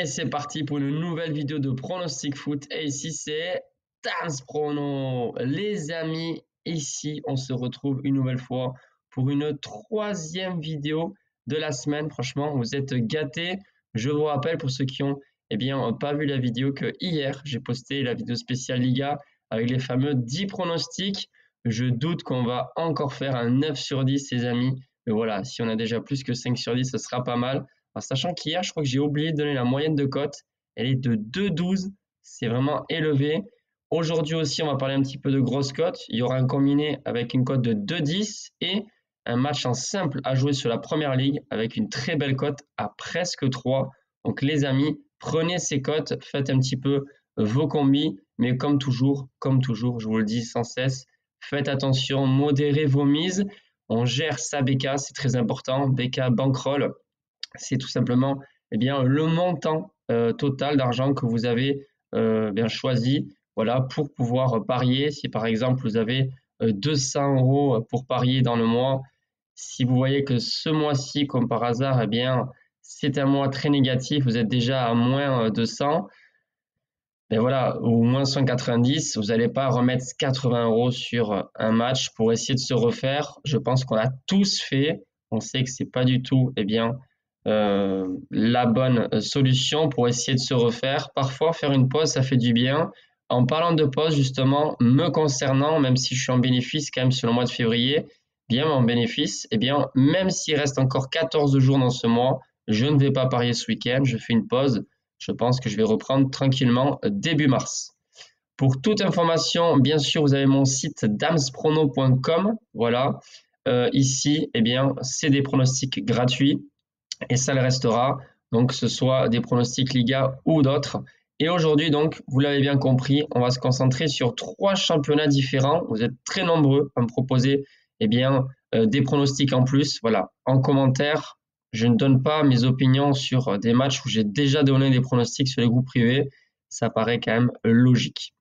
Et c'est parti pour une nouvelle vidéo de pronostic foot. Et ici, c'est Dance Prono. Les amis, ici, on se retrouve une nouvelle fois pour une troisième vidéo de la semaine. Franchement, vous êtes gâtés. Je vous rappelle pour ceux qui ont pas vu la vidéo que hier, j'ai posté la vidéo spéciale Liga avec les fameux 10 pronostics. Je doute qu'on va encore faire un 9 sur 10, les amis. Mais voilà, si on a déjà plus que 5 sur 10, ce sera pas mal. Alors, sachant qu'hier, je crois que j'ai oublié de donner la moyenne de cote. Elle est de 2,12. C'est vraiment élevé. Aujourd'hui aussi, on va parler un petit peu de grosses cotes. Il y aura un combiné avec une cote de 2,10 et un match en simple à jouer sur la première ligue avec une très belle cote à presque 3. Donc les amis, prenez ces cotes, faites un petit peu vos combis. Mais comme toujours, je vous le dis sans cesse, faites attention, modérez vos mises. On gère sa BK, c'est très important. BK Bankroll, c'est tout simplement le montant total d'argent que vous avez choisi, voilà, pour pouvoir parier. Si par exemple vous avez 200 € pour parier dans le mois, si vous voyez que ce mois-ci, comme par hasard, c'est un mois très négatif, vous êtes déjà à moins 200, voilà, ou moins 190, vous n'allez pas remettre 80 € sur un match pour essayer de se refaire. Je pense qu'on a tous fait. On sait que c'est pas du tout la bonne solution pour essayer de se refaire. Parfois, faire une pause, ça fait du bien. En parlant de pause, justement, me concernant, même si je suis en bénéfice quand même sur le mois de février, mon bénéfice, même s'il reste encore 14 jours dans ce mois, je ne vais pas parier ce week-end, je fais une pause. Je pense que je vais reprendre tranquillement début mars. Pour toute information, bien sûr, vous avez mon site damsprono.com. Voilà. Ici, c'est des pronostics gratuits et ça le restera. Donc, que ce soit des pronostics Liga ou d'autres. Et aujourd'hui, donc, vous l'avez bien compris, on va se concentrer sur 3 championnats différents. Vous êtes très nombreux à me proposer des pronostics en plus. Voilà. En commentaire, je ne donne pas mes opinions sur des matchs où j'ai déjà donné des pronostics sur les groupes privés. Ça paraît quand même logique.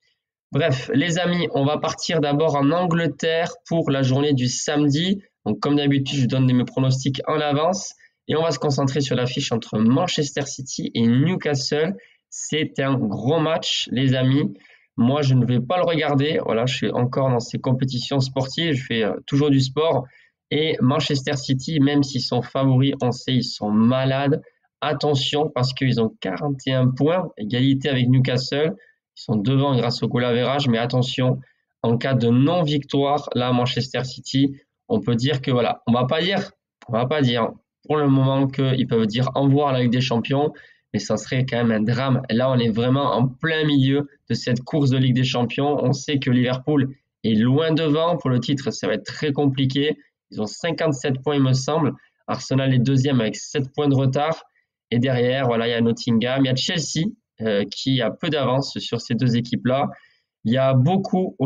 Bref, les amis, on va partir d'abord en Angleterre pour la journée du samedi. Donc, comme d'habitude, je donne mes pronostics en avance. Et on va se concentrer sur l'affiche entre Manchester City et Newcastle. C'est un gros match, les amis. Moi, je ne vais pas le regarder. Voilà, je suis encore dans ces compétitions sportives. Je fais toujours du sport. Et Manchester City, même s'ils sont favoris, on sait, ils sont malades. Attention, parce qu'ils ont 41 points, égalité avec Newcastle. Ils sont devant grâce au goal average. Mais attention, en cas de non-victoire, là, Manchester City, on peut dire que voilà, on va pas dire pour le moment qu'ils peuvent dire au revoir à la Ligue des Champions, mais ça serait quand même un drame. Et là, on est vraiment en plein milieu de cette course de Ligue des Champions. On sait que Liverpool est loin devant. Pour le titre, ça va être très compliqué. Ils ont 57 points, il me semble. Arsenal est deuxième avec 7 points de retard. Et derrière, voilà, il y a Nottingham, il y a Chelsea qui a peu d'avance sur ces deux équipes-là. Il y a beaucoup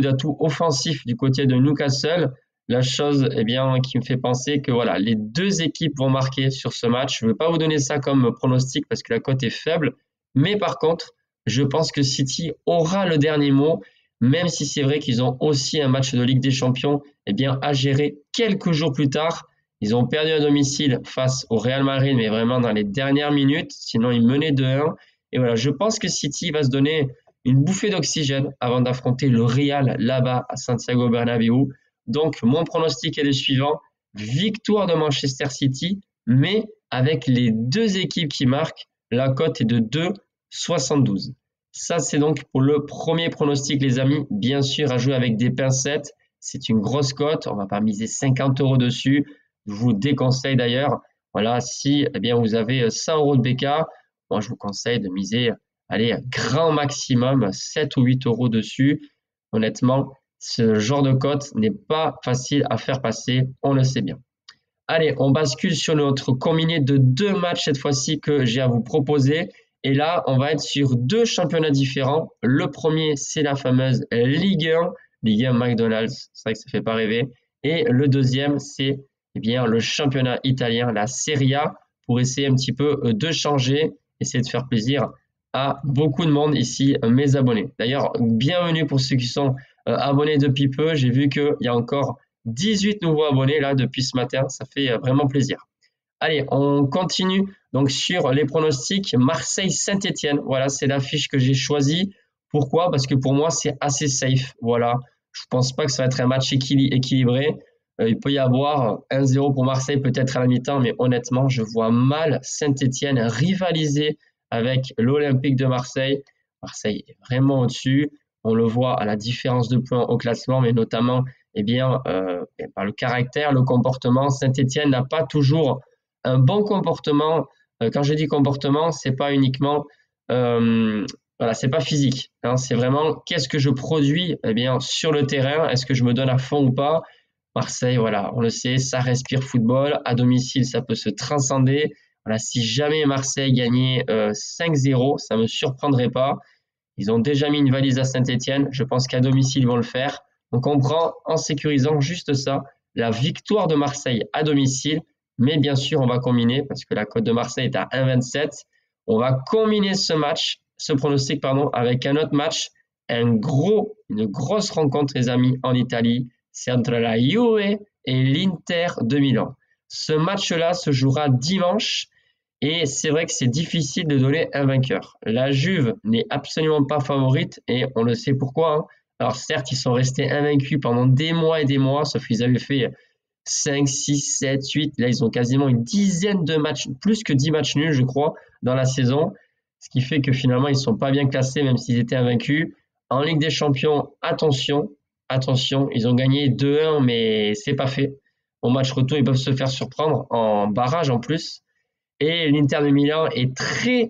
d'atouts offensifs du côté de Newcastle. La chose qui me fait penser que voilà, les deux équipes vont marquer sur ce match. Je ne veux pas vous donner ça comme pronostic parce que la cote est faible. Mais par contre, je pense que City aura le dernier mot, même si c'est vrai qu'ils ont aussi un match de Ligue des Champions à gérer quelques jours plus tard. Ils ont perdu à domicile face au Real Madrid, mais vraiment dans les dernières minutes. Sinon, ils menaient 2-1. Et voilà, je pense que City va se donner une bouffée d'oxygène avant d'affronter le Real là-bas à Santiago Bernabéu. Donc, mon pronostic est le suivant. Victoire de Manchester City, mais avec les deux équipes qui marquent, la cote est de 2,72. Ça, c'est donc pour le premier pronostic, les amis. Bien sûr, à jouer avec des pincettes. C'est une grosse cote. On ne va pas miser 50 € dessus. Je vous déconseille d'ailleurs. Voilà, si vous avez 100 € de BK, moi, je vous conseille de miser, grand maximum 7 ou 8 € dessus. Honnêtement, ce genre de cote n'est pas facile à faire passer, on le sait bien. Allez, on bascule sur notre combiné de 2 matchs cette fois-ci que j'ai à vous proposer. Et là, on va être sur 2 championnats différents. Le premier, c'est la fameuse Ligue 1, Ligue 1 McDonald's, c'est vrai que ça ne fait pas rêver. Et le deuxième, c'est le championnat italien, la Serie A, pour essayer un petit peu de changer, essayer de faire plaisir à beaucoup de monde ici, mes abonnés. D'ailleurs, bienvenue pour ceux qui sont abonnés depuis peu. J'ai vu qu'il y a encore 18 nouveaux abonnés là depuis ce matin. Ça fait vraiment plaisir. Allez, on continue Donc sur les pronostics, Marseille-Saint-Étienne, voilà, c'est l'affiche que j'ai choisie. Pourquoi? Parce que pour moi, c'est assez safe. Voilà, je pense pas que ça va être un match équilibré. Il peut y avoir 1-0 pour Marseille peut-être à la mi-temps, mais honnêtement, je vois mal Saint-Étienne rivaliser avec l'Olympique de Marseille. Marseille est vraiment au-dessus. On le voit à la différence de points au classement, mais notamment par le caractère, le comportement. Saint-Étienne n'a pas toujours un bon comportement. Quand je dis comportement, c'est pas uniquement voilà, c'est pas physique, hein, c'est vraiment qu'est-ce que je produis sur le terrain, est-ce que je me donne à fond ou pas. Marseille, voilà, on le sait, ça respire football. À domicile, ça peut se transcender. Voilà, si jamais Marseille gagnait 5-0, ça ne me surprendrait pas. Ils ont déjà mis une valise à Saint-Étienne. Je pense qu'à domicile, ils vont le faire. Donc, on prend en sécurisant juste ça, la victoire de Marseille à domicile. Mais bien sûr, on va combiner parce que la cote de Marseille est à 1,27. On va combiner ce pronostic, avec un autre match, une grosse rencontre, les amis, en Italie. C'est entre la Juve et l'Inter de Milan. Ce match-là se jouera dimanche et c'est vrai que c'est difficile de donner un vainqueur. La Juve n'est absolument pas favorite et on le sait pourquoi, hein. Alors certes, ils sont restés invaincus pendant des mois et des mois, sauf qu'ils avaient fait 5, 6, 7, 8. Là, ils ont quasiment une dizaine de matchs, plus que 10 matchs nuls, je crois, dans la saison. Ce qui fait que finalement, ils ne sont pas bien classés, même s'ils étaient invaincus. En Ligue des Champions, attention, ils ont gagné 2-1, mais c'est pas fait. Au match retour, ils peuvent se faire surprendre en barrage en plus. Et l'Inter de Milan est très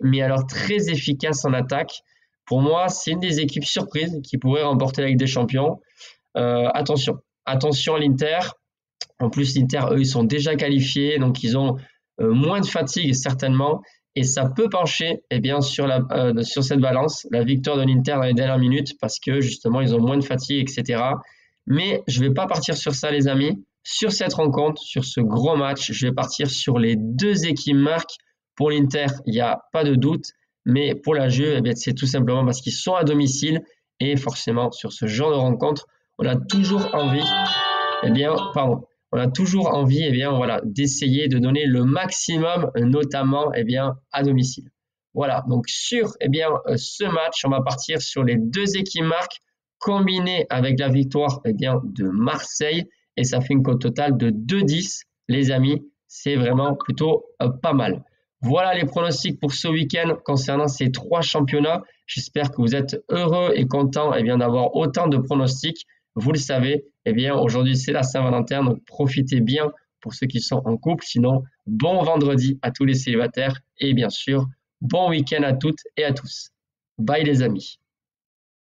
efficace en attaque. Pour moi, c'est une des équipes surprises qui pourrait remporter la Ligue des Champions. Attention à l'Inter. En plus, l'Inter, eux, ils sont déjà qualifiés, donc ils ont moins de fatigue certainement. Et ça peut pencher sur cette balance, la victoire de l'Inter dans les dernières minutes, parce que justement, ils ont moins de fatigue, etc. Mais je ne vais pas partir sur ça, les amis. Sur cette rencontre, sur ce gros match, je vais partir sur les deux équipes marques. Pour l'Inter, il n'y a pas de doute. Mais pour la Juve, c'est tout simplement parce qu'ils sont à domicile. Et forcément, sur ce genre de rencontre, on a toujours envie, d'essayer de donner le maximum, notamment à domicile. Voilà, donc sur ce match, on va partir sur les deux équipes marques combinées avec la victoire de Marseille et ça fait une cote totale de 2,10. Les amis, c'est vraiment plutôt pas mal. Voilà les pronostics pour ce week-end concernant ces trois championnats. J'espère que vous êtes heureux et contents d'avoir autant de pronostics. Vous le savez, aujourd'hui c'est la Saint-Valentin, donc profitez bien pour ceux qui sont en couple. Sinon, bon vendredi à tous les célibataires et bien sûr, bon week-end à toutes et à tous. Bye les amis.